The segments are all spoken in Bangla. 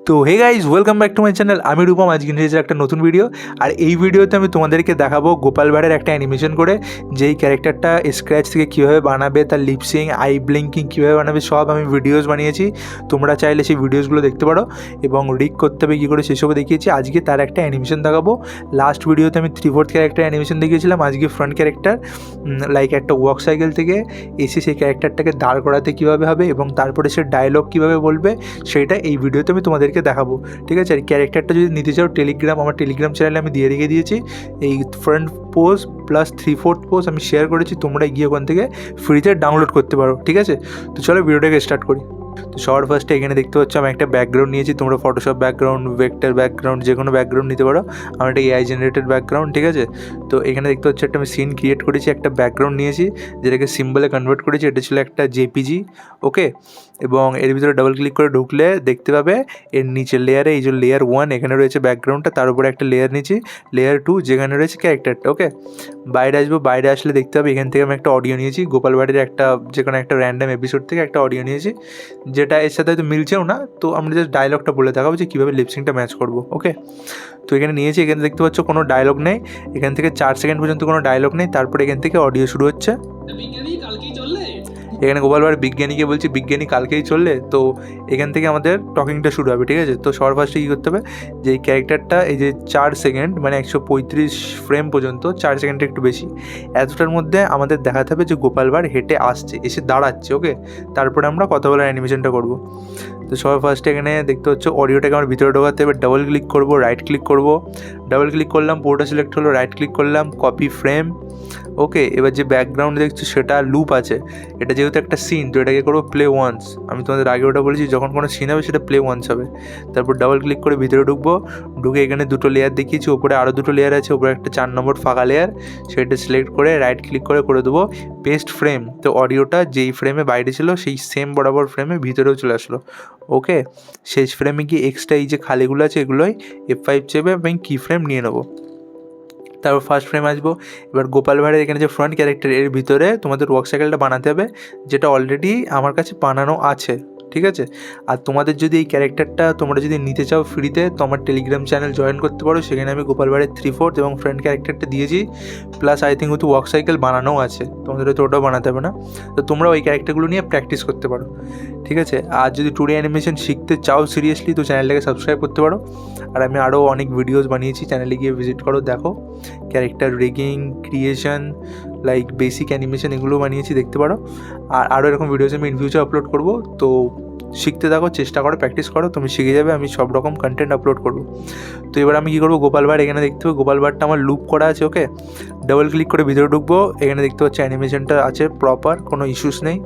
তো hey guys, welcome back to my channel. আমি রূপম। আজকে নিয়ে একটা নতুন ভিডিও। আর এই ভিডিওতে আমি তোমাদেরকে দেখাবো গোপাল ভাঁড়ের একটা অ্যানিমেশন করে যেই ক্যারেক্টারটা স্ক্র্যাচ থেকে কীভাবে বানাবে, তার লিপসিং, আই ব্লিঙ্কিং কীভাবে বানাবে, সব আমি ভিডিওস বানিয়েছি। তোমরা চাইলে সেই ভিডিওসগুলো দেখতে পারো এবং রিক করতে হবে কী করে সেসবও দেখিয়েছি। আজকে তার একটা অ্যানিমেশন দেখাবো। লাস্ট ভিডিওতে আমি 3/4 ক্যারেক্টার অ্যানিমেশন দেখিয়েছিলাম। আজকে ফ্রন্ট ক্যারেক্টার, লাইক একটা ওয়াক সাইকেল থেকে এসে সেই ক্যারেক্টারটাকে দাঁড় করাতে কীভাবে হবে এবং তারপরে সে ডায়লগ কীভাবে বলবে সেইটা এই ভিডিওতে আমি তোমাদেরকে দেখাবো। ঠিক আছে, আর ক্যারেক্টারটা যদি নিতে চাও আমার টেলিগ্রাম চ্যানেলে আমি দিয়ে রেখে দিয়েছি। এই ফ্রন্ট পোজ প্লাস 3/4 পোজ আমি শেয়ার করেছি, তোমরা গিয়ে ওখান থেকে ফ্রিতে ডাউনলোড করতে পারো। ঠিক আছে, তো চলো ভিডিওটাকে স্টার্ট করি। তো সবার ফার্স্টে এখানে দেখতে পাচ্ছ আমি একটা ব্যাকগ্রাউন্ড নিয়েছি। তোমরা ফটোশপ ব্যাকগ্রাউন্ড, ভেক্টর ব্যাকগ্রাউন্ড, যে কোনো ব্যাকগ্রাউন্ড নিতে পারো। আমার একটা এআই জেনারেটেড ব্যাকগ্রাউন্ড। ঠিক আছে, তো এখানে দেখতে পাচ্ছ একটা আমি সিন ক্রিয়েট করেছি, একটা ব্যাকগ্রাউন্ড নিয়েছি যেটাকে সিম্বলে কনভার্ট করেছি। এটা ছিল একটা জেপিজি। ওকে, এবং এর ভিতরে ডাবল ক্লিক করে ঢুকলে দেখতে পাবে এর নিচের লেয়ারে এই যে লেয়ার 1 এখানে রয়েছে ব্যাকগ্রাউন্ডটা, তার উপরে একটা লেয়ার নিয়েছি লেয়ার 2 যেখানে রয়েছে ক্যারেক্টারটা। ওকে, বাইরে আসবো, বাইরে আসলে দেখতে হবে এখান থেকে আমি একটা অডিও নিয়েছি গোপাল ভাঁড়ের একটা, যে কোনো একটা র্যান্ডম এপিসোড থেকে একটা অডিও নিয়েছি, যেটা এর সাথে হয়তো মিলছেও না। তো আমরা জাস্ট ডায়লগটা বলে দেখাবো যে কীভাবে লিপসিংটা ম্যাচ করবো। ওকে, তো এখানে নিয়েছি। এখানে দেখতে পাচ্ছ কোনো ডায়লগ নেই, এখান থেকে 4 সেকেন্ড পর্যন্ত কোনো ডায়লগ নেই। তারপরে এখান থেকে অডিও শুরু হচ্ছে। এখানে গোপাল ভাঁড় বিজ্ঞানীকে বলছি, বিজ্ঞানী কালকেই চললে। তো এখান থেকে আমাদের টকিংটা শুরু হবে। ঠিক আছে, তো সবার ফার্স্টে কী করতে হবে, যে এই ক্যারেক্টারটা এই যে 4 সেকেন্ড মানে 135 ফ্রেম পর্যন্ত, 4 সেকেন্ডটা একটু বেশি, এতটার মধ্যে আমাদের দেখাতে হবে যে গোপাল ভাঁড় হেঁটে আসছে, এসে দাঁড়াচ্ছে। ওকে, তারপরে আমরা কথা বলার অ্যানিমেশনটা করবো। তো সবার ফার্স্টে এখানে দেখতে হচ্ছে অডিওটাকে আমার ভিতরে ঢোকাতে হবে। ডাবল ক্লিক করবো, রাইট ক্লিক করবো, ডাবল ক্লিক করলাম, পুরোটা সিলেক্ট হলো, রাইট ক্লিক করলাম, কপি ফ্রেম। ওকে, এবার যে ব্যাকগ্রাউন্ড দেখছো সেটা লুপ আছে, এটা যেহেতু একটা সিন তো এটাকে করবো প্লে ওয়ান্স। আমি তোমাদের আগে ওটা বলেছি, যখন কোনো সিন হবে সেটা প্লে ওয়ান্স হবে। তারপর ডাবল ক্লিক করে ভিতরে ঢুকবো, ঢুকে এখানে 2টো লেয়ার দেখিয়েছি, ওপরে আরও 2টো লেয়ার আছে, ওপরে একটা 4 নম্বর ফাঁকা লেয়ার, সেটা সিলেক্ট করে রাইট ক্লিক করে দেবো পেস্ট ফ্রেম। তো অডিওটা যেই ফ্রেমে বাইরে ছিল সেই সেম বরাবর ফ্রেমে ভিতরেও চলে আসলো। ওকে, শেষ ফ্রেমে গিয়ে এক্সট্রা এই যে খালিগুলো আছে এগুলোই F5 চেপে আমি কি ফ্রেম নিয়ে নেবো। তারপর ফার্স্ট ফ্রেম আসবো। এবার গোপাল ভাঁড়ের এখানে যে ফ্রন্ট ক্যারেক্টার, এর ভিতরে তোমাদের ওয়ার্ক সাইকেলটা বানাতে হবে, যেটা অলরেডি আমার কাছে বানানো আছে। ঠিক আছে, আর তোমাদের যদি এই ক্যারেক্টারটা তোমরা যদি নিতে চাও ফ্রিতে, তো আমার টেলিগ্রাম চ্যানেল জয়েন করতে পারো। সেখানে আমি গোপাল ভাঁড়ের 3/4 এবং ফ্রন্ট ক্যারেক্টারটা দিয়েছি, প্লাস আই থিঙ্ক হয়তো ওয়ার্ক সাইকেল বানানোও আছে, তোমাদের হয়তো ওটাও বানাতে হবে না। তো তোমরা ওই ক্যারেক্টারগুলো নিয়ে প্র্যাকটিস করতে পারো। ঠিক আছে, আর যদি 2D অ্যানিমেশন শিখতে চাও সিরিয়াসলি, তো চ্যানেলটাকে সাবস্ক্রাইব করতে পারো। আর আমি আরও অনেক ভিডিওস বানিয়েছি, চ্যানেলে গিয়ে ভিজিট করো, দেখো। Character rigging, creation, like basic animation এগুলো বানিয়েছি, দেখতে পারো। আর আরও এরকম ভিডিওস আমি ইন ফিউচার আপলোড করবো। তো শিখতে থাকো, চেষ্টা করো, প্র্যাকটিস করো, তুমি শিখে যাবে। আমি সব রকম কন্টেন্ট আপলোড করবো। তো এবার আমি কী করবো, গোপাল ভাঁড় এখানে দেখতে হবে, গোপাল ভাঁড়টা আমার লুপ করা আছে। ওকে, ডাবল ক্লিক করে ভিতরে ঢুকবো, এখানে দেখতে পাচ্ছি অ্যানিমেশনটা আছে প্রপার, কোনো ইস্যুস নেই।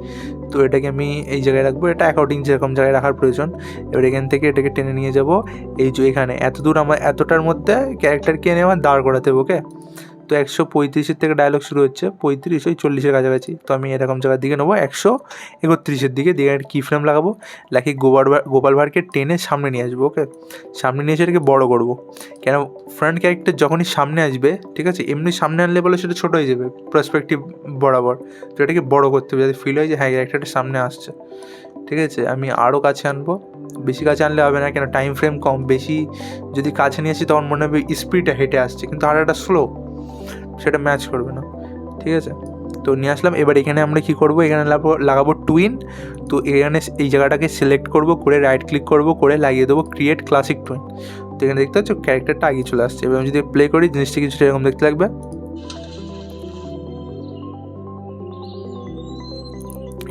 তো এটাকে আমি এই জায়গায় রাখবো, এটা অ্যাকর্ডিং যেরকম জায়গায় রাখার প্রয়োজন। এবার এখান থেকে এটাকে টেনে নিয়ে যাব এই যে এখানে, এত দূর আমার এতটার মধ্যে ক্যারেক্টারকে এনে আমার দাঁড় করাতে হবে। ওকে, তো 135 থেকে ডায়লগ শুরু হচ্ছে, 35 ওই 40-এর কাছাকাছি। তো আমি এরকম জায়গার দিকে নেবো 131-এর দিকে দিয়ে একটা কি ফ্রেম লাগাবো, লাকি গোপাল ভাঁড়কে টেনে সামনে নিয়ে আসবো। ওকে, সামনে নিয়ে এসে এটাকে বড় করবো, কেন ফ্রন্ট ক্যারেক্টার যখনই সামনে আসবে, ঠিক আছে, এমনি সামনে আনলে বলে সেটা ছোটো হয়ে যাবে পার্সপেক্টিভ বরাবর। তো এটাকে বড় করতে হবে যাতে ফিল হয় যে হ্যাঁ ক্যারেক্টারটা সামনে আসছে। ঠিক আছে, আমি আরও কাছে আনবো, বেশি কাছে আনলে হবে না, কেন টাইম ফ্রেম কম। বেশি যদি কাছে নিয়ে আসি তখন মনে হবে স্পিডটা হেঁটে আসছে, কিন্তু আর একটা স্লো, সেটা ম্যাচ করবে না। ঠিক আছে, তো নিয়ে আসলাম। এবার এখানে আমরা কী করবো, এখানে লাগাবো টুইন। তো এখানে এই জায়গাটাকে সিলেক্ট করবো করে রাইট ক্লিক করবো করে লাগিয়ে দেবো ক্রিয়েট ক্লাসিক টুইন। তো এখানে দেখতে পাচ্ছ ক্যারেক্টারটা আগে চলে আসছে। এবার আমি যদি প্লে করি জিনিসটা কিছুটা এরকম দেখতে লাগবে।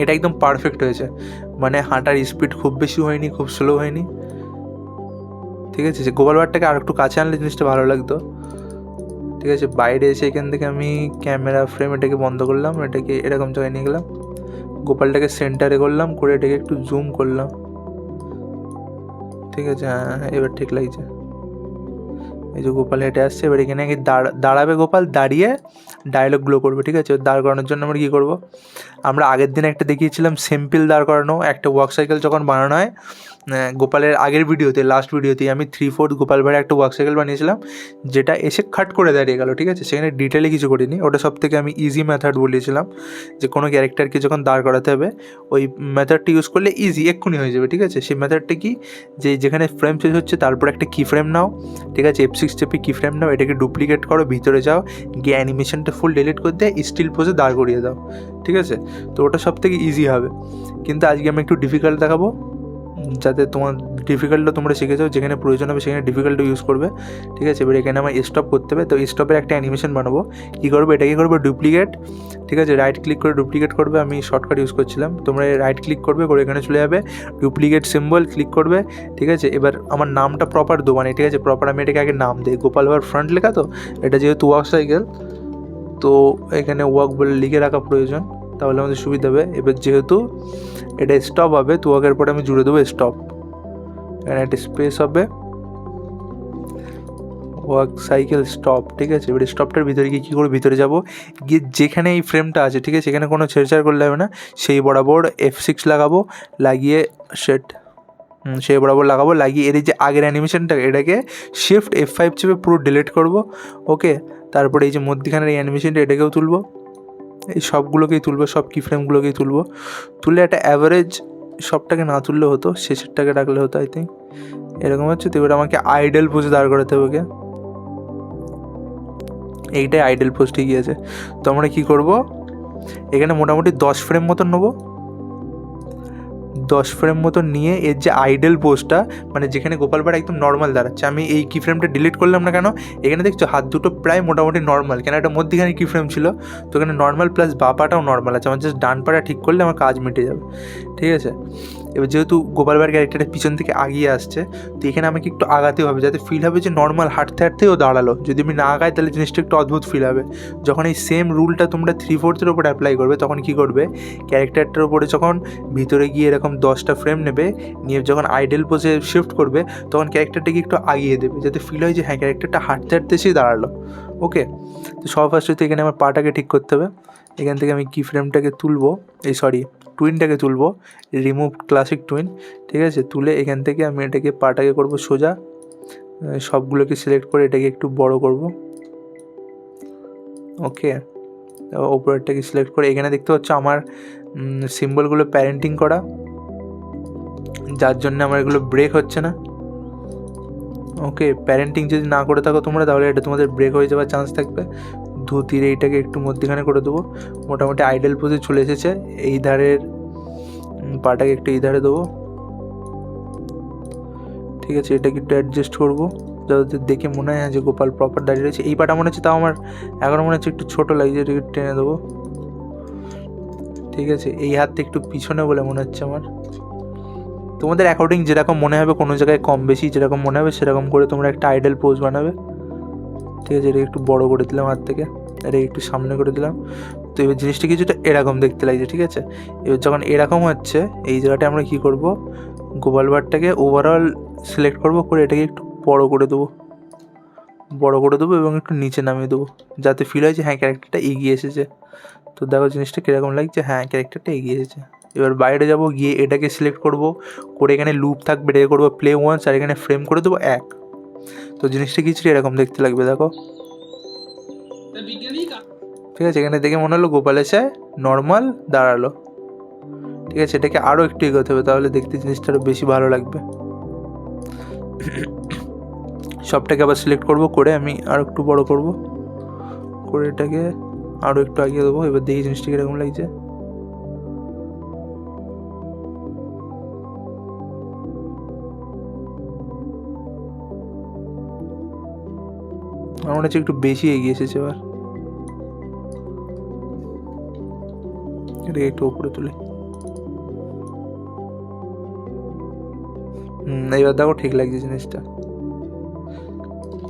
এটা একদম পারফেক্ট হয়েছে, মানে হাঁটার স্পিড খুব বেশি হয়নি, খুব স্লো হয়নি। ঠিক আছে, যে গোপাল ভাঁড়টাকে আর একটু কাছে আনলে জিনিসটা ভালো লাগতো। ঠিক আছে, বাইরে এসে এখান থেকে আমি ক্যামেরা ফ্রেম এটাকে বন্ধ করলাম, এটাকে এরকম জায়গায় নিয়ে গেলাম, গোপালটাকে সেন্টারে করলাম, করে এটাকে একটু জুম করলাম। ঠিক আছে, হ্যাঁ এবার ঠিক লাগছে। এই যে গোপাল হেঁটে আসছে, এবার এখানে দাঁড়াবে গোপাল, দাঁড়িয়ে ডায়লগগুলো করবে, ঠিক আছে। দাঁড় করানোর জন্য আমরা কী করবো, আমরা আগের দিন একটা দেখিয়েছিলাম সিম্পল দাঁড় করানো, একটা ওয়ার্ক সাইকেল যখন বানানো হয় গোপালের আগের ভিডিওতে, লাস্ট ভিডিওতেই আমি 3/4 গোপাল ভাড়ে একটা ওয়ার্ক সাইকেল বানিয়েছিলাম, যেটা এসে খাট করে দাঁড়িয়ে গেল, ঠিক আছে। সেখানে ডিটেলে কিছু করিনি, ওটা সব থেকে আমি ইজি মেথড বলিয়েছিলাম, যে কোনো ক্যারেক্টারকে যখন দাঁড় করাতে হবে ওই মেথডটি ইউজ করলে ইজি এক্ষুনি হয়ে যাবে, ঠিক আছে। সেই মেথডটা কি, যে যেখানে ফ্রেম শেষ হচ্ছে তারপর একটা কি ফ্রেম নাও, ঠিক আছে, F6 চেপে কি ফ্রেম নাও, এটাকে ডুপ্লিকেট করো, ভিতরে যাও, গিয়ে অ্যানিমেশনটা ফুল ডিলিট করে দিয়ে স্টিল পোজে দাঁড় করিয়ে দাও, ঠিক আছে। তো ওটা সব থেকে ইজি হবে, কিন্তু আজকে আমি একটু ডিফিকাল্ট দেখাবো, যাতে তোমার ডিফিকাল্টও তোমরা শিখে যাও, যেখানে প্রয়োজন হবে সেখানে ডিফিকাল্টও ইউজ করবে, ঠিক আছে। এবার এখানে আমার স্টপ করতে হবে, তো স্টপের একটা অ্যানিমেশন বানাবো। কী করবো, এটাকে করবো ডুপ্লিকেট, ঠিক আছে, রাইট ক্লিক করে ডুপ্লিকেট করবে, আমি শর্টকাট ইউজ করছিলাম, তোমরা রাইট ক্লিক করবে, করে এখানে চলে যাবে, ডুপ্লিকেট সিম্বল ক্লিক করবে, ঠিক আছে। এবার আমার নামটা প্রপার দেবো, মানে ঠিক আছে, প্রপার আমি এটাকে আগে নাম দিই, গোপাল ভাড় ফ্রন্ট লেখা, তো এটা যেহেতু ওয়ার্ক সাইকেল, তো এখানে ওয়ার্ক বলে লিখে রাখা প্রয়োজন, তাহলে আমাদের সুবিধা হবে। এবার যেহেতু এটা স্টপ হবে, তো ওয়ার্কের পরে আমি জুড়ে দেবো স্টপ, এখানে একটা স্পেস হবে, ওয়ার্ক সাইকেল স্টপ, ঠিক আছে। এবার স্টপটার ভিতরে গিয়ে কী করে, ভিতরে যাব, গিয়ে যেখানে এই ফ্রেমটা আছে, ঠিক আছে, এখানে কোনো ছেড়ছাড় করলে হবে না, সেই বরাবর F6 লাগাবো, লাগিয়ে সেই বরাবর লাগাবো, লাগিয়ে এর যে আগের অ্যানিমেশনটা এটাকে শিফট F5 চেপে পুরো ডিলিট করব, ওকে। তারপরে এই যে মধ্যখানের এই অ্যানিমেশনটা এটাকেও তুলবো, এই সবগুলোকেই তুলবো, সব কি ফ্রেমগুলোকেই তুলবো, তুলে একটা অ্যাভারেজ, সবটাকে না তুললে হতো, শেষেরটাকে রাখলে হতো, আই থিঙ্ক এরকম হচ্ছে। তো এবার আমাকে আইডল পোজে দাঁড় করাতে হবে ওকে, এইটাই আইডল পোজ, ঠিকই আছে। তো আমরা কী করবো, এখানে মোটামুটি 10 ফ্রেম মতন নেবো, 10 ফ্রেম মতো নিয়ে এর যে আইডল পোজটা, মানে যেখানে গোপাল ভাড় একদম নর্মাল দাঁড়াচ্ছে, আমি এই কি ফ্রেমটা ডিলিট করলাম না কেন, এখানে দেখছো হাত দুটো প্রায় মোটামুটি নর্মাল, কেন একটা মধ্যখানে কি ফ্রেম ছিল, তো এখানে নর্মাল প্লাস বাপাটাও নর্মাল আছে, আমার জাস্ট ডান পাটা ঠিক করলে আমার কাজ মিটে যাবে, ঠিক আছে। এবার যেহেতু গোপাল ভাড় ক্যারেক্টারটা পিছন থেকে আগিয়ে আসছে, তো এখানে আমাকে একটু আগাতে হবে, যাতে ফিল হবে যে নর্মাল হাঁটতে হাঁটতেও দাঁড়ালো, যদি আমি না আগাই তাহলে জিনিসটা একটু অদ্ভুত ফিল হবে। যখন এই সেম রুলটা তোমরা 3/4 ওপর অ্যাপ্লাই করবে, তখন কী করবে, ক্যারেক্টারটার উপরে যখন ভিতরে গিয়ে এরকম 10টা ফ্রেম নেবে, নিয়ে যখন আইডল পোজে শিফট করবে, তখন ক্যারেক্টারটাকে একটু আগিয়ে দেবে, যাতে ফিল হয় যে হ্যাঁ ক্যারেক্টারটা হাঁটতে হাঁটতে এসেই দাঁড়ালো, ওকে। তো সব ফার্স্টে এখানে আমার পাটাকে ঠিক করতে হবে, এখান থেকে আমি কি ফ্রেমটাকে তুলবো, টুইনটাকে তুলবো, রিমুভ ক্লাসিক টুইন, ঠিক আছে। তুলে এখান থেকে আমি এটাকে পাটাকে করবো সোজা, সবগুলোকে সিলেক্ট করে এটাকে একটু বড় করব, ওকে। ওপরেরটাকে সিলেক্ট করে এখানে দেখতে পাচ্ছ আমার সিম্বলগুলো প্যারেন্টিং করা, যার জন্য আমার এগুলো ব্রেক হচ্ছে না, ওকে। প্যারেন্টিং যদি না করে থাকো তোমরা, তাহলে এটা তোমাদের ব্রেক হয়ে যাওয়ার চান্স থাকবে। ধুতির এইটাকে একটু মধ্যখানে করে দেবো, মোটামুটি আইডল পোজে চলে এসেছে। এই ধারের পাটাকে একটু এই ধারে দেবো, ঠিক আছে। এটাকে একটু অ্যাডজাস্ট করবো, যাতে দেখে মনে হয় যে গোপাল প্রপার দাঁড়িয়ে রয়েছে। এই পাটা মনে হচ্ছে, তাও আমার এখন মনে হচ্ছে একটু ছোটো লাগছে, এটাকে টেনে দেবো, ঠিক আছে। এই হাতটা একটু পিছনে বলে মনে হচ্ছে আমার, তোমাদের অ্যাকর্ডিং যেরকম মনে হবে, কোনো জায়গায় কম বেশি যেরকম মনে হবে সেরকম করে তোমরা একটা আইডল পোজ বানাবে, ঠিক আছে। এটা একটু বড় করে দিলাম হাত থেকে, এটা একটু সামনে করে দিলাম। তো এবার জিনিসটা কিছুটা এরকম দেখতে লাগছে, ঠিক আছে। এবার যখন এরকম হচ্ছে, এই জায়গাটা আমরা কী করব, গোপাল ভাড়টাকে ওভারঅল সিলেক্ট করব, করে এটাকে একটু বড় করে দেবো এবং একটু নিচে নামিয়ে দেবো, যাতে ফিল হয় যে হ্যাঁ ক্যারেক্টারটা এগিয়ে এসেছে। তো দেখো জিনিসটা কীরকম লাগছে, হ্যাঁ ক্যারেক্টারটা এগিয়ে এসেছে। এবার বাইরে যাব, গিয়ে এটাকে সিলেক্ট করব, করে এখানে লুপ থাকবে, এটাকে করবো প্লে ওয়ান্স, আর এখানে ফ্রেম করে দেবো 1। তো জিনিসটা কিছুটা এরকম দেখতে লাগবে, দেখো, ঠিক আছে। এখানে দেখে মনে হলো গোপাল এসে নর্মাল দাঁড়ালো, ঠিক আছে। এটাকে আরও একটু এগোতে হবে, তাহলে দেখতে জিনিসটা আরও বেশি ভালো লাগবে। সবটাকে আবার সিলেক্ট করব, করে আমি আরও একটু বড় করব, করে এটাকে আরও একটু আগিয়ে দেবো। এবার দেখি জিনিসটা কীরকম লাগছে, আমার মনে হচ্ছে একটু বেশি এগিয়ে এসেছে। এবার এটাকে একটু উপরে তুলে, এইবার দেখো ঠিক লাগছে জিনিসটা।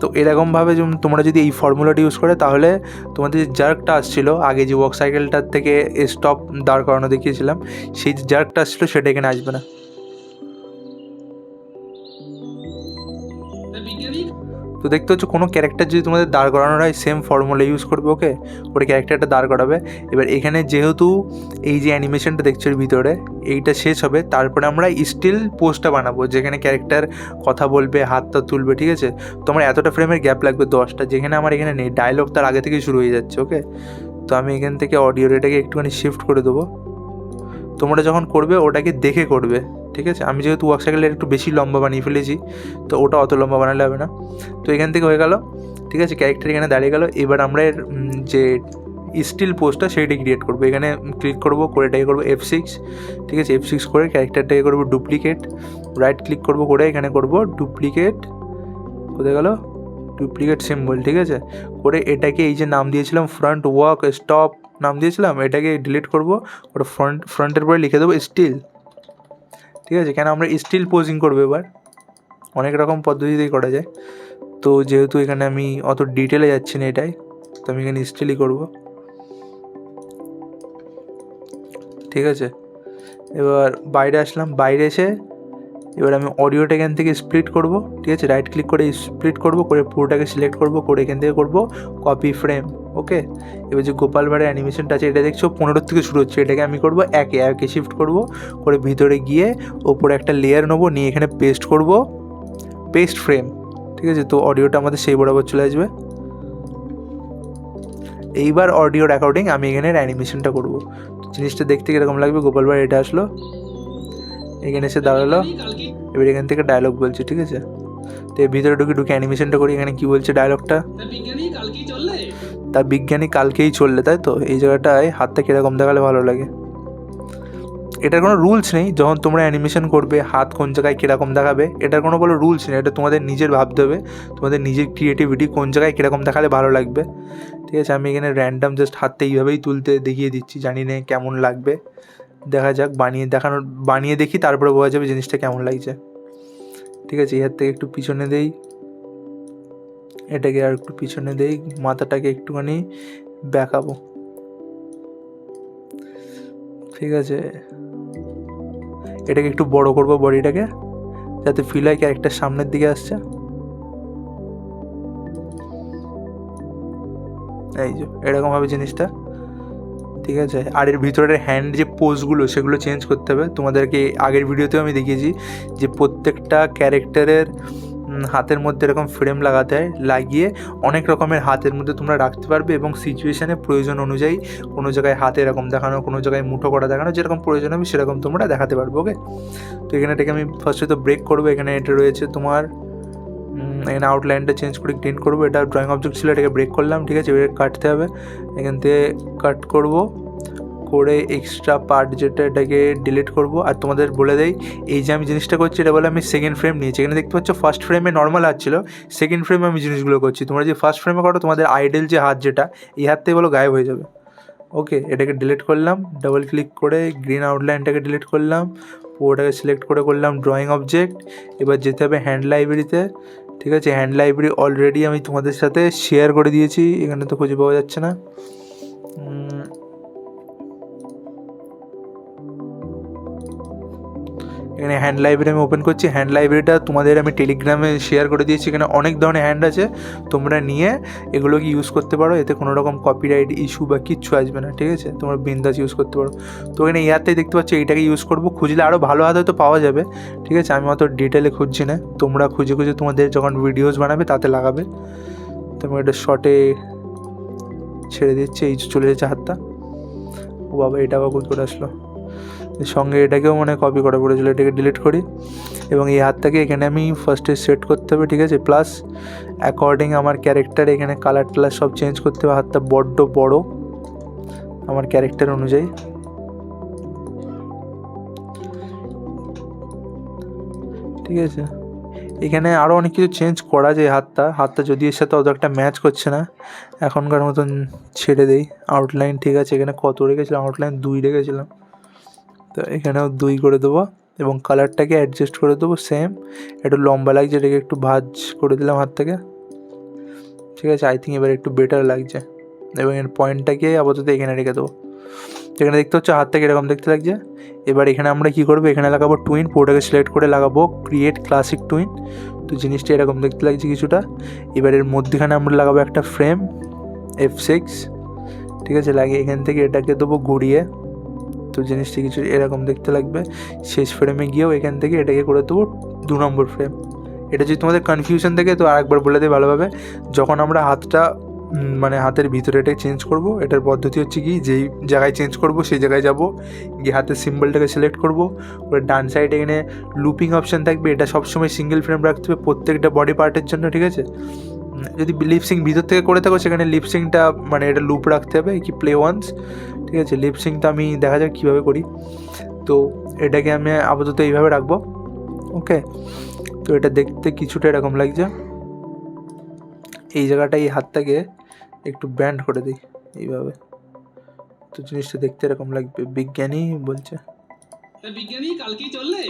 তো এরকমভাবে তোমরা যদি এই ফর্মুলাটি ইউজ করে, তাহলে তোমাদের যে জার্কটা আসছিলো আগে, যে ওয়ার্ক সাইকেলটার থেকে স্টপ দাঁড় করানো দেখিয়েছিলাম, সেই যে জার্কটা আসছিলো সেটা এখানে আসবে না। তো দেখতে হচ্ছে কোনো ক্যারেক্টার যদি তোমাদের দাঁড় করানোর হয় সেম ফর্মুলা ইউজ করবে, ওকে, করে ক্যারেক্টারটা দাঁড় করাবে। এবার এখানে যেহেতু এই যে অ্যানিমেশনটা দেখছো এর ভিতরে এইটা শেষ হবে, তারপরে আমরা স্টিল পোজটা বানাবো যেখানে ক্যারেক্টার কথা বলবে, হাতটা তুলবে, ঠিক আছে। তো আমার এতটা ফ্রেমের গ্যাপ লাগবে 10টা, যেখানে আমার এখানে নেই, ডায়লগ তার আগে থেকেই শুরু হয়ে যাচ্ছে, ওকে। তো আমি এখান থেকে অডিও রেটাকে একটুখানি শিফট করে দেবো। তোমরা যখন করবে ওটাকে দেখে করবে, ঠিক আছে। আমি যেহেতু ওয়ার্ক সাইকেলের একটু বেশি লম্বা বানিয়ে ফেলেছি, তো ওটা অত লম্বা বানালে হবে না। তো এখান থেকে হয়ে গেল, ঠিক আছে, ক্যারেক্টার এখানে দাঁড়িয়ে গেল। এবার আমরা এর যে স্টিল পোস্টটা সেইটা ক্রিয়েট করবো। এখানে ক্লিক করবো, করে এটাকে করবো F6, ঠিক আছে। F6 করে ক্যারেক্টারটাকে করবো ডুপ্লিকেট, রাইট ক্লিক করবো, করে এখানে করবো ডুপ্লিকেট, কোথায় গেল ডুপ্লিকেট সিম্বল, ঠিক আছে। করে এটাকে এই যে নাম দিয়েছিলাম ফ্রন্ট ওয়াক স্টপ নাম দিয়েছিলাম, এটাকে ডিলিট করবো, ওটা ফ্রন্টের পরে লিখে দেবো স্টিল, ঠিক আছে। কেন আমরা স্টিল পোজিং করবো, এবার অনেক রকম পদ্ধতিতেই করা যায়। তো যেহেতু এখানে আমি অত ডিটেলে যাচ্ছি না এটাই, তো আমি এখানে স্টিলই করবো, ঠিক আছে। এবার বাইরে আসলাম, বাইরে এসে এবার আমি অডিওটা এখান থেকে স্প্লিট করব, ঠিক আছে। রাইট ক্লিক করে স্প্লিট করব, করে পুরোটাকে সিলেক্ট করব, করে এখান থেকে করব কপি ফ্রেম, ওকে। এবার যে গোপাল ভাঁড়ের অ্যানিমেশনটা আছে এটা দেখছো 15 থেকে শুরু হচ্ছে, এটাকে আমি করব একে শিফট করব, করে ভিতরে গিয়ে ওপরে একটা লেয়ার নেবো, নিয়ে এখানে পেস্ট করব, পেস্ট ফ্রেম, ঠিক আছে। তো অডিওটা আমাদের সেই বরাবর চলে আসবে। এইবার অডিও রেকর্ডিং আমি এখানে অ্যানিমেশনটা করব। জিনিসটা দেখতে কীরকম লাগবে, গোপাল ভাঁড় এটা আসলো, এখানে এসে দাঁড়ালো, এবার এখান থেকে ডায়লগ বলছে, ঠিক আছে। তো এর ভিতরে ঢুকে অ্যানিমেশনটা করি। এখানে কি বলছে ডায়লগটা, তা বিজ্ঞানী কালকেই চললে, তাই তো। এই জায়গাটায় হাতটা কীরকম দেখালে ভালো লাগে। এটার কোনো রুলস নেই, যখন তোমরা অ্যানিমেশন করবে হাত কোন জায়গায় কীরকম দেখাবে এটার কোনো বলো রুলস নেই, এটা তোমাদের নিজের ভাবতে হবে, তোমাদের নিজের ক্রিয়েটিভিটি কোন জায়গায় কীরকম দেখালে ভালো লাগবে, ঠিক আছে। আমি এখানে র্যান্ডাম জাস্ট হাতটা এইভাবেই তুলতে দেখিয়ে দিচ্ছি, জানি না কেমন লাগবে, দেখা যাক, বানিয়ে দেখি, তারপরে বোঝা যাবে জিনিসটা কেমন লাগছে, ঠিক আছে। এই হাত থেকে একটু পিছনে দেই, এটাকে আর একটু পিছনে দেই, মাথাটাকে একটুখানি ব্যাকাবো, ঠিক আছে। এটাকে একটু বড় করবো বডিটাকে, যাতে ফিল হয় ক্যারেক্টার সামনের দিকে আসছে, এই যে এরকমভাবে জিনিসটা, ঠিক আছে। আর এর ভিতরের হ্যান্ড যে পোজগুলো সেগুলো চেঞ্জ করতে হবে। তোমাদেরকে আগের ভিডিওতেও আমি দেখিয়েছি যে প্রত্যেকটা ক্যারেক্টারের হাতের মধ্যে এরকম ফ্রেম লাগাতে হয়, লাগিয়ে অনেক রকমের হাতের মধ্যে তোমরা রাখতে পারবে, এবং সিচুয়েশানে প্রয়োজন অনুযায়ী কোনো জায়গায় হাতে এরকম দেখানো, কোনো জায়গায় মুঠো করা দেখানো, যেরকম প্রয়োজন হবে সেরকম তোমরা দেখাতে পারবে, ওকে। তো এখানে এটাকে আমি ফার্স্টে তো ব্রেক করবো। এখানে এটা রয়েছে তোমার, এখানে আউটলাইনটা চেঞ্জ করে গ্রিন করবো, এটা ড্রয়িং অবজেক্ট ছিল, এটাকে ব্রেক করলাম, ঠিক আছে। এবার কাটতে হবে, এখান থেকে কাট করবো, করে এক্সট্রা পার্ট যেটা এটাকে ডিলিট করব। আর তোমাদের বলে দেই, এই যে আমি জিনিসটা করছি এটা বলে আমি সেকেন্ড ফ্রেম নিয়েছি। এখানে দেখতে পাচ্ছ ফার্স্ট ফ্রেমে নর্মাল হাত ছিল, সেকেন্ড ফ্রেমে আমি জিনিসগুলো করছি। তোমরা যে ফার্স্ট ফ্রেমে করো তোমাদের আইডল যে হাত যেটা, এই হাত থেকে বলো গায়েব হয়ে যাবে, ওকে। এটাকে ডিলিট করলাম, ডাবল ক্লিক করে গ্রিন আউটলাইনটাকে ডিলিট করলাম, পুরোটাকে সিলেক্ট করে করলাম ড্রয়িং অবজেক্ট। এবার যেতে হবে হ্যান্ড লাইব্রেরিতে, ঠিক আছে। হ্যান্ড লাইব্রেরি অলরেডি আমি তোমাদের সাথে শেয়ার করে দিয়েছি, এখানে তো খুঁজে পাওয়া যাচ্ছে না। এখানে হ্যান্ড লাইব্রেরি আমি ওপেন করছি। হ্যান্ড লাইব্রেরিটা তোমাদের আমি টেলিগ্রামে শেয়ার করে দিয়েছি, এখানে অনেক ধরনের হ্যান্ড আছে, তোমরা নিয়ে এগুলোকে ইউজ করতে পারো, এতে কোনো রকম কপিরাইট ইস্যু বা কিচ্ছু আসবে না, ঠিক আছে। তোমরা বিন্দাস ইউজ করতে পারো। তো এখানে ইয়ারটাই দেখতে পাচ্ছ, এইটাকে ইউজ করবো, খুঁজলে আরও ভালো হাত হয়তো পাওয়া যাবে, ঠিক আছে। আমি অত ডিটেলে খুঁজছি না, তোমরা খুঁজে তোমাদের যখন ভিডিওস বানাবে তাতে লাগাবে। তো আমি এটা শর্টে ছেড়ে দিচ্ছি, এই চলে যাচ্ছে হাতটা। ও বাবা, এটা আবার কোথা করে আসলো, সঙ্গে এটাকেও মানে কপি করা পড়েছিল, এটাকে ডিলিট করি। এবং এই হাতটাকে এখানে আমি ফার্স্টে সেট করতে হবে, ঠিক আছে। প্লাস অ্যাকর্ডিং আমার ক্যারেক্টার এখানে কালার টালার সব চেঞ্জ করতে হবে। হাতটা বড্ড বড় আমার ক্যারেক্টার অনুযায়ী, ঠিক আছে। এখানে আরও অনেক কিছু চেঞ্জ করা যায়। হাতটা যদি এর সাথে অত একটা ম্যাচ করছে না, এখনকার মতন ছেড়ে দেই। আউটলাইন ঠিক আছে, এখানে কত রেখেছিলাম, আউটলাইন 2 রেখেছিলাম, তো এখানেও 2 করে দেবো। এবং কালারটাকে অ্যাডজাস্ট করে দেবো সেম, একটু লম্বা লাগছে, এটাকে একটু ভাঁজ করে দিলাম হাতটাকে, ঠিক আছে। আই থিঙ্ক এবার একটু বেটার লাগছে। এবং এর পয়েন্টটাকে আপাতত এখানে রেখে দেবো, এখানে দেখতে হচ্ছে হাত থেকে এরকম দেখতে লাগছে। এবার এখানে আমরা কি করবো, এখানে লাগাবো টুইন, পুরোটাকে সিলেক্ট করে লাগাবো ক্রিয়েট ক্লাসিক টুইন। তো জিনিসটা এরকম দেখতে লাগছে কিছুটা। এবার এর মধ্যেখানে আমরা লাগাবো একটা ফ্রেম F6, ঠিক আছে, লাগিয়ে এখান থেকে এটাকে দেবো ঘুরিয়ে। তো জিনিসটা কিছু এরকম দেখতে লাগবে। শেষ ফ্রেমে গিয়েও এখান থেকে এটাকে করে দেবো 2 নম্বর ফ্রেম। এটা যদি তোমাদের কনফিউশন থাকে তো আরেকবার বলে দিই ভালোভাবে। যখন আমরা হাতটা মানে হাতের ভিতরে এটাকে চেঞ্জ করব, এটার পদ্ধতি হচ্ছে কি, যেই জায়গায় চেঞ্জ করব সেই জায়গায় যাব, গিয়ে হাতের সিম্বলটাকে সিলেক্ট করব, ওর ডান সাইডে এখানে লুপিং অপশান থাকবে। এটা সবসময় সিঙ্গেল ফ্রেম রাখতে হবে প্রত্যেকটা বডি পার্টের জন্য, ঠিক আছে। যদি লিপসিং ভিতর থেকে করে থাকো সেখানে লিপসিংটা মানে এটা লুপ রাখতে হবে কি প্লে ওয়ান্স, ঠিক আছে। লিপসিংটা আমি দেখা যাক কীভাবে করি। তো এটাকে আমি আপাতত এইভাবে রাখবো, ওকে। তো এটা দেখতে কিছুটা এরকম লাগছে। এই জায়গাটা এই হাতটাকে একটু ব্যান্ড করে দিই এইভাবে, তো জিনিসটা দেখতে এরকম লাগবে। বিজ্ঞানী বলছে বিজ্ঞানী কালকেই চললে,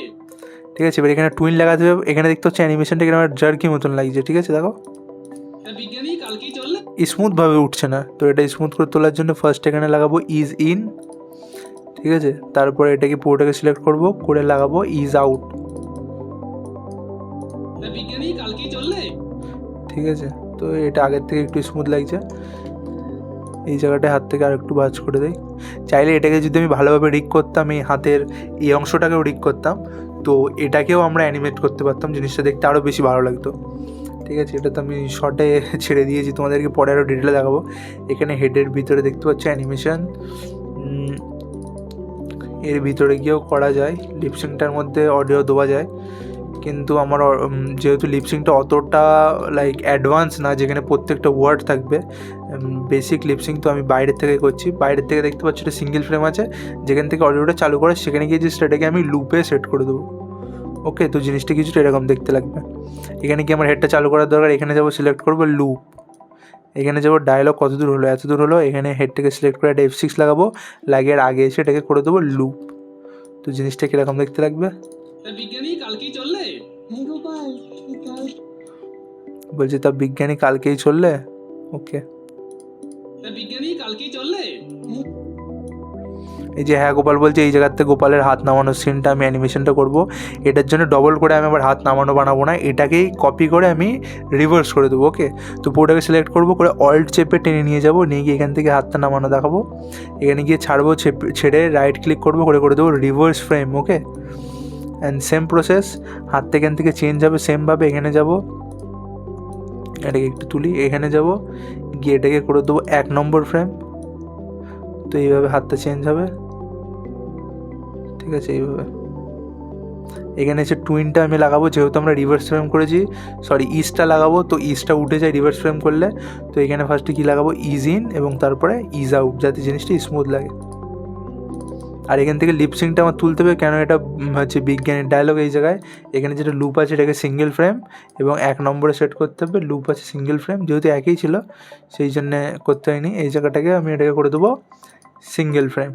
ঠিক আছে। এবার এখানে টুইন লাগাতে হবে। এখানে দেখতে হচ্ছে অ্যানিমেশনটা এখানে আমার জার্কি মতন লাগছে, ঠিক আছে। দেখো বিজ্ঞানী কালকেই চললে, স্মুথভাবে উঠছে না। তো এটা স্মুথ করে তোলার জন্য ফার্স্ট এখানে লাগাবো ইজ ইন, ঠিক আছে। তারপরে এটাকে পুরোটাকে সিলেক্ট করব, করে লাগাবো ইজ আউট, বিজ্ঞানী কালকেই চললে, ঠিক আছে। তো এটা আগের থেকে একটু স্মুথ লাগছে। এই জায়গাটায় হাত থেকে আর একটু ভাঁজ করে দেয়। চাইলে এটাকে যদি আমি ভালোভাবে রিগ করতাম, এই হাতের এই অংশটাকেও রিগ করতাম, তো এটাকেও আমরা অ্যানিমেট করতে পারতাম, জিনিসটা দেখতে আরও বেশি ভালো লাগতো, ঠিক আছে। এটা তো আমি শর্টে ছেড়ে দিয়েছি, তোমাদেরকে পরে আরও ডিটেলে দেখাবো। এখানে হেডের ভিতরে দেখতে পাচ্ছি অ্যানিমেশন, এর ভিতরে গিয়েও করা যায়। লিপসিংটার মধ্যে অডিও দেওয়া যায়, কিন্তু আমার যেহেতু লিপসিংটা অতটা লাইক অ্যাডভান্স না যেখানে প্রত্যেকটা ওয়ার্ড থাকবে, বেসিক লিপসিং, তো আমি বাইরের থেকে করছি। বাইরের থেকে দেখতে পাচ্ছি এটা সিঙ্গেল ফ্রেম আছে, যেখান থেকে অডিওটা চালু করে সেখানে গিয়ে জাস্ট এটাকে আমি লুপে সেট করে দেবো, ওকে। তো জিনিসটা কিছুটা এরকম দেখতে লাগবে। এখানে কি আমার হেডটা চালু করার দরকার, এখানে যাবো সিলেক্ট করবো লুপ, এখানে যাবো ডায়লগ কত দূর হলো, এত দূর হলো, এখানে হেডটাকে সিলেক্ট করে একটা F6 লাগাবো, লাগিয়ে আগে এসে এটাকে করে দেবো লুপ। তো জিনিসটা কীরকম দেখতে লাগবে, বিজ্ঞানী কালকেই চললে, বলছি তা বিজ্ঞানী কালকেই চললে, ওকে। বিজ্ঞানী কালকেই চললে, এই যে হ্যাঁ গোপাল বলছে, এই জায়গাতে গোপালের হাত নামানোর সিনটা আমি অ্যানিমেশনটা করব। এটার জন্য ডবল করে আমি আবার হাত নামানো বানাবো না, এটাকেই কপি করে আমি রিভার্স করে দেবো, ওকে। তো পুরোটাকে সিলেক্ট করবো, করে অল্ট চেপে টেনে নিয়ে যাবো, নিয়ে গিয়ে এখান থেকে হাতটা নামানো দেখাবো, এখানে গিয়ে ছাড়বো, ছেড়ে রাইট ক্লিক করবো, করে দেবো reverse frame, okay. And same process, হাতটা এখান থেকে চেঞ্জ হবে সেমভাবে, এখানে যাব, এটাকে একটু তুলি, এখানে যাব, গিয়ে এটাকে করে দেবো 1 নম্বর ফ্রেম। তো এইভাবে হাতটা চেঞ্জ হবে, ঠিক আছে। এইভাবে এখানে এসে টুইনটা আমি লাগাবো, যেহেতু আমরা রিভার্স ফ্রেম করেছি, সরি ইজটা লাগাবো, তো ইজটা উঠে যায় রিভার্স ফ্রেম করলে। তো এখানে ফার্স্টে কী লাগাবো, ইজ ইন এবং তারপরে ইজ আউট, যাতে জিনিসটা স্মুথ লাগে। আর এখান থেকে লিপসিংটা আমার তুলতে হবে, কেন এটা হচ্ছে বিজ্ঞানের ডায়লগ। এই জায়গায় এখানে যেটা লুপ আছে এটাকে সিঙ্গেল ফ্রেম এবং 1 নম্বরে সেট করতে হবে, লুপ আছে সিঙ্গেল ফ্রেম, যেহেতু একই ছিল সেই জন্যে করতে হয়নি। এই জায়গাটাকে আমি এটাকে করে দেবো সিঙ্গেল ফ্রেম,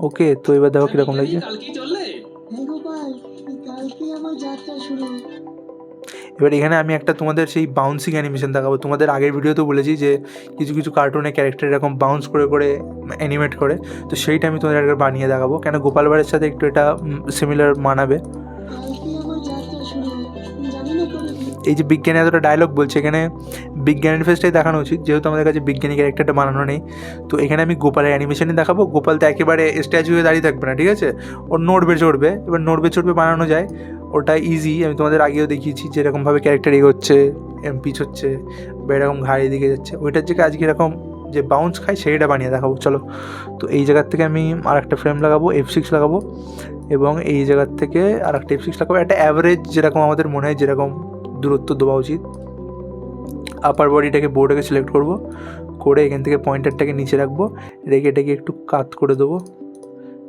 ওকে। তো এবার দেখো কীরকম লাগছে। এবার এখানে আমি একটা তোমাদের সেই বাউন্সিং অ্যানিমেশন দেখাবো। তোমাদের আগের ভিডিওতেও বলেছি যে কিছু কিছু কার্টুনে ক্যারেক্টার এরকম বাউন্স করে করে অ্যানিমেট করে, তো সেইটা আমি তোমাদের একবার বানিয়ে দেখাবো, কেন গোপাল ভাঁড়ের সাথে একটু এটা সিমিলার মানাবে। এই যে বিজ্ঞানী এতটা ডায়লগ বলছে, এখানে বিজ্ঞানের ফেসটাই দেখানো উচিত, যেহেতু আমাদের কাছে বিজ্ঞানী ক্যারেক্টারটা বানানো নেই। তো এখানে আমি গোপালের অ্যানিমেশনই দেখাবো। গোপাল তো একেবারে স্ট্যাচু হয়ে দাঁড়িয়ে থাকবে না, ঠিক আছে, ওর নড়বে চড়বে। এবার নড়বে চড়বে বানানো যায়, ওটা ইজি। আমি তোমাদের আগেও দেখিয়েছি যেরকমভাবে ক্যারেক্টার এগোচ্ছে, পিছোচ্ছে বা এরকম ঘাড়ের দিকে যাচ্ছে, ওইটার থেকে আজকে এরকম যে বাউন্স খাই সেইটা বানিয়ে দেখাবো, চলো। তো এই জায়গার থেকে আমি আর একটা ফ্রেম লাগাবো, F6 লাগাবো, এবং এই জায়গার থেকে আর একটা F6 লাগাবো। একটা অ্যাভারেজ যেরকম আমাদের মনে হয় যেরকম দূরত্ব দেওয়া উচিত। আপার বডিটাকে বোর্ডটাকে সিলেক্ট করব, করে এখান থেকে পয়েন্টারটাকে নিচে রাখবো, রেখে এটাকে একটু কাত করে দেবো,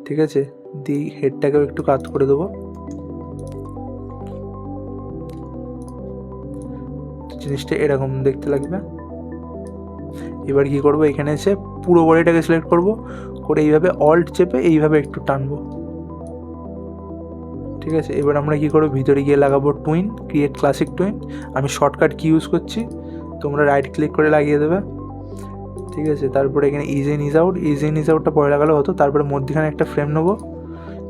ঠিক আছে। দিয়ে হেডটাকেও একটু কাত করে দেবো, জিনিসটা এরকম দেখতে লাগবে। এবার কি করব, এখানে এসে পুরো বডিটাকে সিলেক্ট করব, করে এইভাবে অল্ট চেপে এইভাবে একটু টানবো, ঠিক আছে। এবার আমরা কি করব, ভিতরে গিয়ে লাগাবো টুইন, ক্রিয়েট ক্লাসিক টুইন। আমি শর্টকাট কি ইউজ করছি, তোমরা রাইট ক্লিক করে লাগিয়ে দেবে, ঠিক আছে, তারপরে এখানে ইজ ইন ইজ আউটটা পরে লাগালেও হতো। তারপরে মধ্যখানে একটা ফ্রেম নেবো,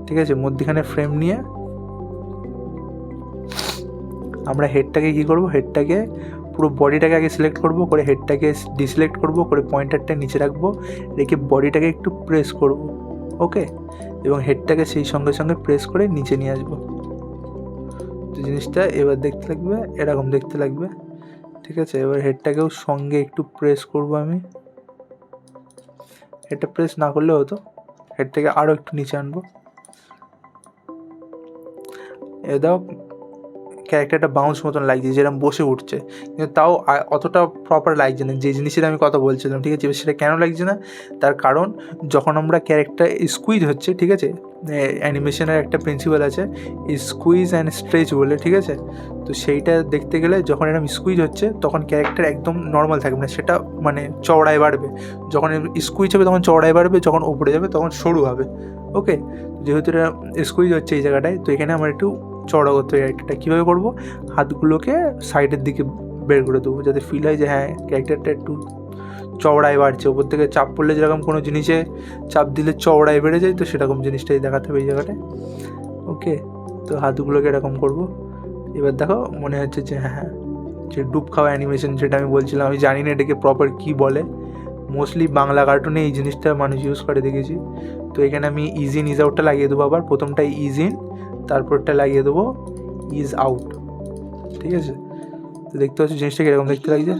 ঠিক আছে, মধ্যখানে ফ্রেম নিয়ে আমরা হেডটাকে কী করবো, হেডটাকে পুরো বডিটাকে আগে সিলেক্ট করবো, করে হেডটাকে ডিসিলেক্ট করবো, করে পয়েন্টারটা নিচে রাখবো, রেখে বডিটাকে একটু প্রেস করবো, ওকে, এবং হেডটাকে সেই সঙ্গে সঙ্গে প্রেস করে নিচে নিয়ে আসবো। তো জিনিসটা এবার দেখতে লাগবে এরকম দেখতে লাগবে, ঠিক আছে। এবার হেডটাকেও সঙ্গে একটু প্রেস করবো আমি, হেডটা প্রেস না করলেও হতো, হেডটাকে আরও একটু নিচে আনবো। এ দাও ক্যারেক্টারটা বাউন্স মতন লাগছে, যেরকম বসে উঠছে, কিন্তু তাও অতটা প্রপার লাগছে না, যে জিনিসের আমি কথা বলছিলাম, ঠিক আছে। সেটা কেন লাগছে না, তার কারণ যখন আমরা ক্যারেক্টার স্কুইজ হচ্ছে, ঠিক আছে, অ্যানিমেশনের একটা প্রিন্সিপাল আছে স্কুইজ অ্যান্ড স্ট্রেচ বলে, ঠিক আছে। তো সেইটা দেখতে গেলে যখন এরকম স্কুইজ হচ্ছে তখন ক্যারেক্টার একদম নর্মাল থাকবে না, সেটা মানে চওড়ায় বাড়বে। যখন স্কুইজ হবে তখন চওড়ায় বাড়বে, যখন উপরে যাবে তখন সরু হবে, ওকে। যেহেতু এটা স্কুইজ হচ্ছে এই জায়গাটায়, তো এখানে আমার একটু চড়া করতে হবে ক্যারেক্টারটা। কীভাবে করবো, হাতগুলোকে সাইডের দিকে বের করে দেবো, যাতে ফিল হয় যে হ্যাঁ ক্যারেক্টারটা একটু চওড়ায় বাড়ছে। ওপর থেকে চাপ পড়লে যেরকম কোনো জিনিসে চাপ দিলে চওড়ায় বেড়ে যায়, তো সেরকম জিনিসটাই দেখাতে হবে এই জায়গাটায়, ওকে। তো হাতগুলোকে এরকম করবো। এবার দেখো মনে হচ্ছে যে হ্যাঁ যে ডুব খাওয়া অ্যানিমেশন, যেটা আমি বলছিলাম, আমি জানি না এটাকে প্রপার কী বলে, মোস্টলি বাংলা কার্টুনে এই জিনিসটা মানুষ ইউজ করে দেখেছি। তো এখানে আমি ইজ ইন ইজ আউটটা লাগিয়ে দেবো, আবার প্রথমটা ইজ ইন, তারপরটা লাগিয়ে দেবো ইজ আউট, ঠিক আছে। তো দেখতে পাচ্ছি জিনিসটা কীরকম দেখতে লাগছে,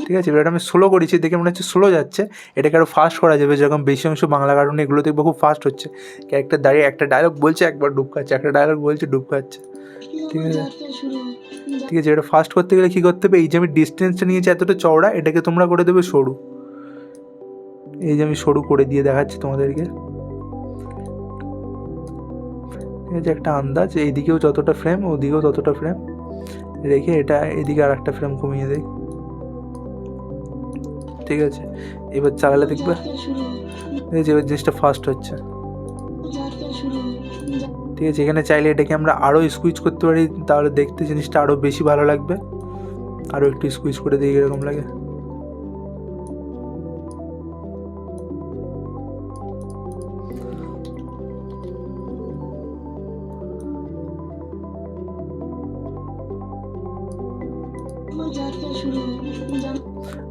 ঠিক আছে। এবার আমি স্লো করেছি, দেখে মনে হচ্ছে স্লো যাচ্ছে, এটাকে আরও ফাস্ট করা যাবে, যেরকম বেশি অংশ বাংলা কার্টুনে এগুলো দেখবো খুব ফাস্ট হচ্ছে, ক্যারেক্টার দাঁড়িয়ে একটা ডায়লগ বলছে একবার ডুব খাচ্ছে, একটা ডায়লগ বলছে ডুব খাচ্ছে, ঠিক আছে। ঠিক আছে, এটা ফাস্ট করতে গেলে কী করতে হবে, এই যে আমি ডিস্টেন্সটা নিয়েছি এতটা চওড়া, এটাকে তোমরা করে দেবে সরু। এই যে আমি সরু করে দিয়ে দেখাচ্ছি তোমাদেরকে, ঠিক আছে। একটা আন্দাজ, এইদিকেও যতটা ফ্রেম ওদিকেও ততটা ফ্রেম রেখে এটা এদিকে আর একটা ফ্রেম কমিয়ে দেয়, ঠিক আছে। এবার চালালে দেখবে ঠিক আছে, এবার জিনিসটা ফাস্ট হচ্ছে, ঠিক আছে। এখানে চাইলে এটাকে আমরা আরও স্কুইজ করতে পারি, তাহলে দেখতে জিনিসটা আরও বেশি ভালো লাগবে। আরও একটু স্কুইজ করে দিই, এরকম লাগে,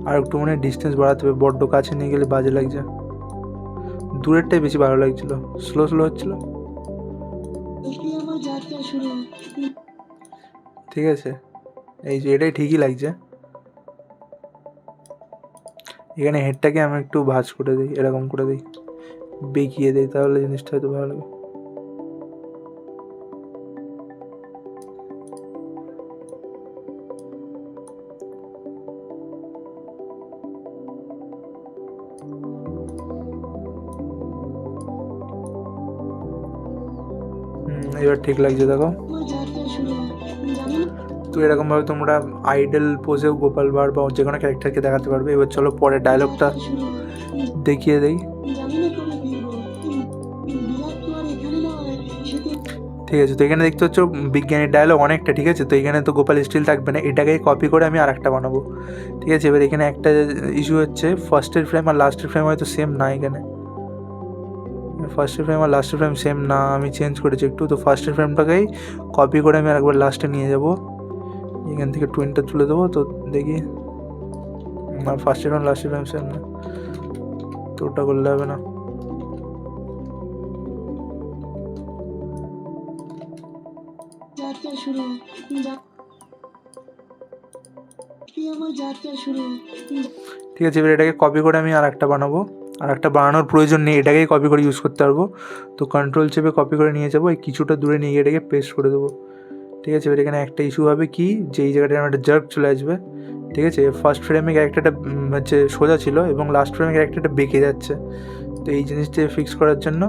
আর একটু মনে ডিস্টেন্স বাড়াতে হবে, বড্ড কাছে নিয়ে গেলে বাজে লাগছে, দূরেরটাই বেশি ভালো লাগছিল, স্লো স্লো হচ্ছিল, ঠিক আছে। এই যে এটাই ঠিকই লাগছে। এখানে হেডটাকে আমি একটু ভাঁজ করে দিই, এরকম করে দিই, বেঁকিয়ে দিই, তাহলে জিনিসটা হয়তো ভালো লাগে। এবার ঠিক লাগছে দেখো। তো এরকমভাবে তোমরা আইডল পোজেও গোপাল ভাঁড় বা যে কোনো ক্যারেক্টারকে দেখাতে পারবে। এবার চলো পরে ডায়লগটা দেখিয়ে দেই, ঠিক আছে। তো এখানে দেখতে হচ্ছে বিজ্ঞানীর ডায়লগ অনেকটা, ঠিক আছে। তো এখানে তো গোপাল স্টিল থাকবে না, এটাকেই কপি করে আমি আর একটা বানাবো, ঠিক আছে। এবার এখানে একটা ইস্যু হচ্ছে, ফার্স্টের ফ্রেম আর লাস্টের ফ্রেম হয়তো সেম না, এখানে ফার্স্টের ফ্রেম আর লাস্টের ফ্রেম সেম না, আমি চেঞ্জ করেছি একটু। তো ফার্স্টের ফ্রেমটাকেই কপি করে আমি আরেকবার লাস্টে নিয়ে যাব, এখান থেকে টুইনটা তুলে দেবো। তো দেখি না, ফার্স্টের ফ্রেম লাস্টের ফ্রেম সেম না, তো ওটা করলে হবে না। ঠিক আছে, এবার এটাকে কপি করে আমি আর একটা বানাবো, আর একটা বানানোর প্রয়োজন নেই, এটাকেই কপি করে ইউজ করতে পারবো। তো কন্ট্রোল চেপে কপি করে নিয়ে যাবো, এই কিছুটা দূরে নিয়ে গিয়ে এটাকে পেস্ট করে দেবো, ঠিক আছে। এবার এখানে একটা ইস্যু হবে কি, যে এই জায়গাটায় আমার একটা জার্ক চলে আসবে, ঠিক আছে। ফার্স্ট ফ্রেমে ক্যারেক্টারটা হচ্ছে সোজা ছিল এবং লাস্ট ফ্রেমে ক্যারেক্টারটা বেঁকে যাচ্ছে। তো এই জিনিসটা ফিক্স করার জন্য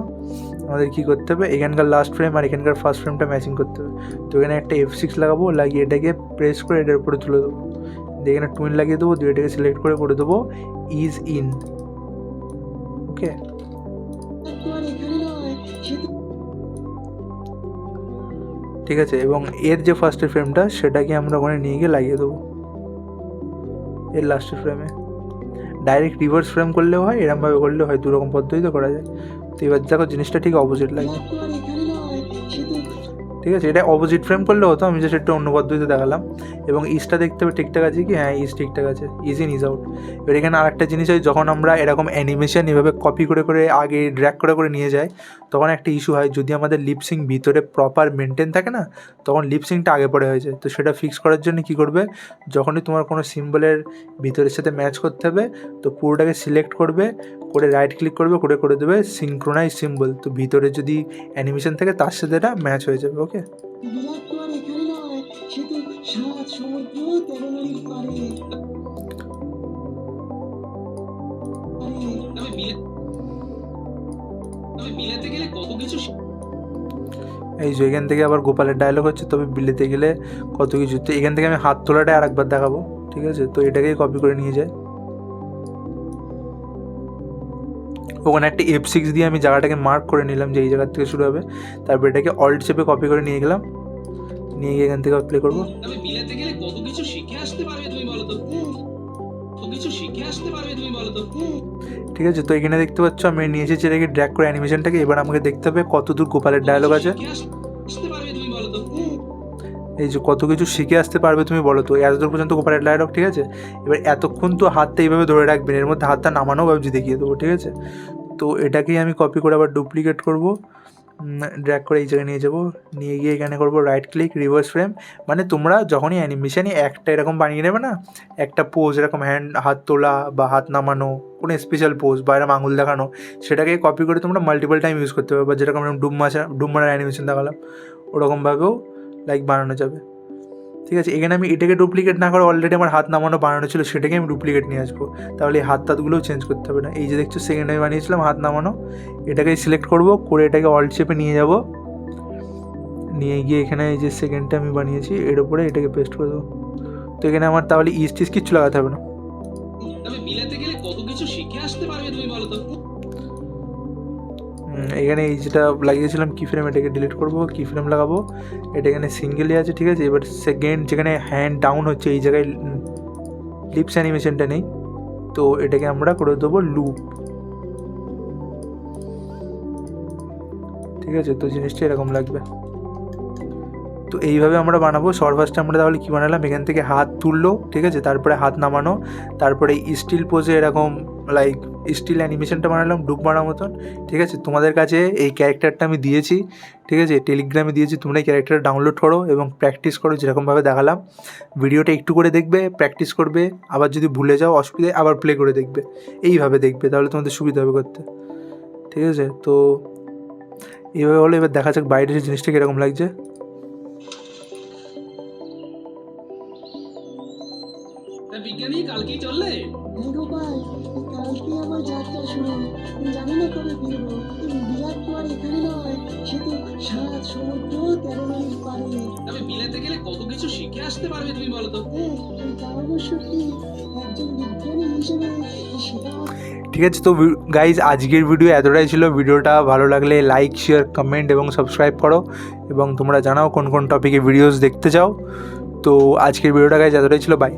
আমাদের কী করতে হবে, এখানকার লাস্ট ফ্রেম আর এখানকার ফার্স্ট ফ্রেমটা ম্যাচিং করতে হবে। তো এখানে একটা F6 লাগাবো, লাগিয়ে এটাকে প্রেস করে এটার উপরে তুলে দেবো, এখানে টুইন লাগিয়ে দেবো, দিয়ে এটাকে সিলেক্ট করে দেবো ইজ ইন, ওকে। ঠিক আছে, এবং এর যে ফার্স্টের ফ্রেমটা সেটাকে আমরা ওখানে নিয়ে গিয়ে লাগিয়ে দেবো এর লাস্টের ফ্রেমে। ডাইরেক্ট রিভার্স ফ্রেম করলেও হয়, এরমভাবে করলেও হয়, দুরকম পদ্ধতিতে করা যায়। তো এবার দেখো জিনিসটা ঠিক অপোজিট লাগে, ঠিক আছে। এটা অপোজিট ফ্রেম করলে হতো, আমি জাস্ট একটু অন্য পদ্ধতিতে দেখালাম। এবং ইজটা দেখতে হবে ঠিকঠাক আছে কি, হ্যাঁ ইজ ঠিকঠাক আছে, ইজ ইন ইজ আউট। এবার এখানে আরেকটা জিনিস হয়, যখন আমরা এরকম অ্যানিমেশন এভাবে কপি করে করে আগে ড্র্যাগ করে করে নিয়ে যাই, তখন একটা ইস্যু হয়, যদি আমাদের লিপসিং ভিতরে প্রপার মেনটেন থাকে না, তখন লিপসিংটা আগে পরে হয়ে যায়। তো সেটা ফিক্স করার জন্য কী করবে, যখনই তোমার কোনো সিম্বলের ভিতরের সাথে ম্যাচ করতে হবে, তো পুরোটাকে সিলেক্ট করবে, করে রাইট ক্লিক করবে, করে করে দেবে সিনক্রোনাইজ সিম্বল। তো ভিতরে যদি অ্যানিমেশন থাকে তার সাথে এটা ম্যাচ হয়ে যাবে। ওকে, তবে বিলেতে গেলে কত কিছু এই যে এখান থেকে আবার গোপালের ডায়লগ হচ্ছে, তবে বিলেতে গেলে কত কিছু। তো এখান থেকে আমি হাত তোলাটা আর একবার দেখাবো, ঠিক আছে। তো এটাকেই কপি করে নিয়ে যায়, ওখানে একটা F6 দিয়ে আমি জায়গাটাকে মার্ক করে নিলাম যে এই জায়গার থেকে শুরু হবে। তারপর এটাকে অল্ট চেপে কপি করে নিয়ে গেলাম, নিয়ে গিয়ে এখান থেকে প্লে করবো। তবে বিলেতে গেলে কত কিছু শিখে আসতে পারবে তুমি বলো তো, কত কিছু শিখে আসতে পারবে তুমি বলো তো। ঠিক আছে, তো এখানে দেখতে পাচ্ছ আমি নিয়ে এসেছি এটাকে ড্র্যাগ করে অ্যানিমেশনটাকে। এবার আমাকে দেখতে হবে কত দূর গোপালের ডায়লগ আছে। এই যে কত কিছু শিখে আসতে পারবে তুমি বলো তো, এতদূর পর্যন্ত গোপালের ডায়লগ, ঠিক আছে। এবার এতক্ষণ তো হাতটা এইভাবে ধরে রাখবেন, এর মধ্যে হাতটা নামানো ভাবছি দেখিয়ে দেবো, ঠিক আছে। তো এটাকেই আমি কপি করে আবার ডুপ্লিকেট করবো, ড্র্যাগ করে এই জায়গায় নিয়ে যাবো, নিয়ে গিয়ে এখানে করবো রাইট ক্লিক রিভার্স ফ্রেম। মানে তোমরা যখনই অ্যানিমেশানে একটা এরকম বানিয়ে নেবে না, একটা পোজ এরকম হাত তোলা বা হাত নামানো, কোনো স্পেশাল পোজ বা এরকম আঙুল দেখানো, সেটাকে কপি করে তোমরা মাল্টিপল টাইম ইউজ করতে পারবে। বা যেরকম ডুব মারার অ্যানিমেশন দেখালাম, ওরকমভাবেও লাইক বানানো যাবে, ঠিক আছে। এখানে আমি এটাকে ডুপ্লিকেট না করে অলরেডি আমার হাত নামানো বানানো ছিল, সেটাকে আমি ডুপ্লিকেট নিয়ে আসবো। তাহলে এই হাত টাতগুলোও চেঞ্জ করতে হবে না। এই যে দেখছো সেকেন্ড আমি বানিয়েছিলাম হাত নামানো, এটাকেই সিলেক্ট করব, করে এটাকে অল্ট চেপে নিয়ে যাব, নিয়ে গিয়ে এখানে এই যে সেকেন্ডটা আমি বানিয়েছি এর উপরে এটাকে পেস্ট করে দেবো। তো এখানে আমার তাহলে ইস্টিস কিচ্ছু লাগাতে হবে না। তবে বিলেতে গেলে কত কিছু শিখে আসতে পারবে তুমি বলো তো। এখানে এই যেটা লাগিয়েছিলাম কি ফ্রেম, এটাকে ডিলিট করবো, কি ফ্রেম লাগাবো, এটা এখানে সিঙ্গেলই আছে, ঠিক আছে। এবার সেকেন্ড যেখানে হ্যান্ড ডাউন হচ্ছে এই জায়গায় লিপস অ্যানিমেশনটা নেই, তো এটাকে আমরা করে দেবো লুপ, ঠিক আছে। তো জিনিসটা এরকম লাগবে। তো এইভাবে আমরা বানাবো। সবার ফার্স্টে আমরা তাহলে কী বানালাম, এখান থেকে হাত তুললো, ঠিক আছে, তারপরে হাত নামানো, তারপরে স্টিল পোজে এরকম লাইক স্টিল অ্যানিমেশনটা বানালাম ডুব মারার মতন, ঠিক আছে। তোমাদের কাছে এই ক্যারেক্টারটা আমি দিয়েছি, ঠিক আছে, টেলিগ্রামে দিয়েছি, তোমরা এই ক্যারেক্টারটা ডাউনলোড করো এবং প্র্যাকটিস করো যেরকমভাবে দেখালাম। ভিডিওটা একটু করে দেখবে, প্র্যাকটিস করবে, আবার যদি ভুলে যাও অসুবিধায় আবার প্লে করে দেখবে, এইভাবে দেখবে, তাহলে তোমাদের সুবিধা হবে করতে, ঠিক আছে। তো এইভাবে হলো। এবার দেখা যাক বাইরের জিনিসটা কীরকম লাগছে। বিজ্ঞানী কালকেই চললে? গোপাল, কালকে আমার যাত্রা শুরু, জানি না কবে ফিরবো। বিরাট তো আর এখানে নয়, সে তো 7 সমুদ্র 13 নদীর পারে। তবে বিলেতে গেলে কত কিছু শিখে আসতে পারবে তুমি বলো তো। তা অবশ্য কি, একজন বিজ্ঞানী হিসেবে সেটা। ঠিক আছে, তো গাইজ আজকের ভিডিও এতটাই ছিল। ভিডিওটা ভালো লাগলে লাইক শেয়ার কমেন্ট এবং সাবস্ক্রাইব করো, এবং তোমরা জানাও কোন কোন টপিকে ভিডিওস দেখতে চাও। তো আজকের ভিডিওটা গাইজ এতটাই ছিল, বাই।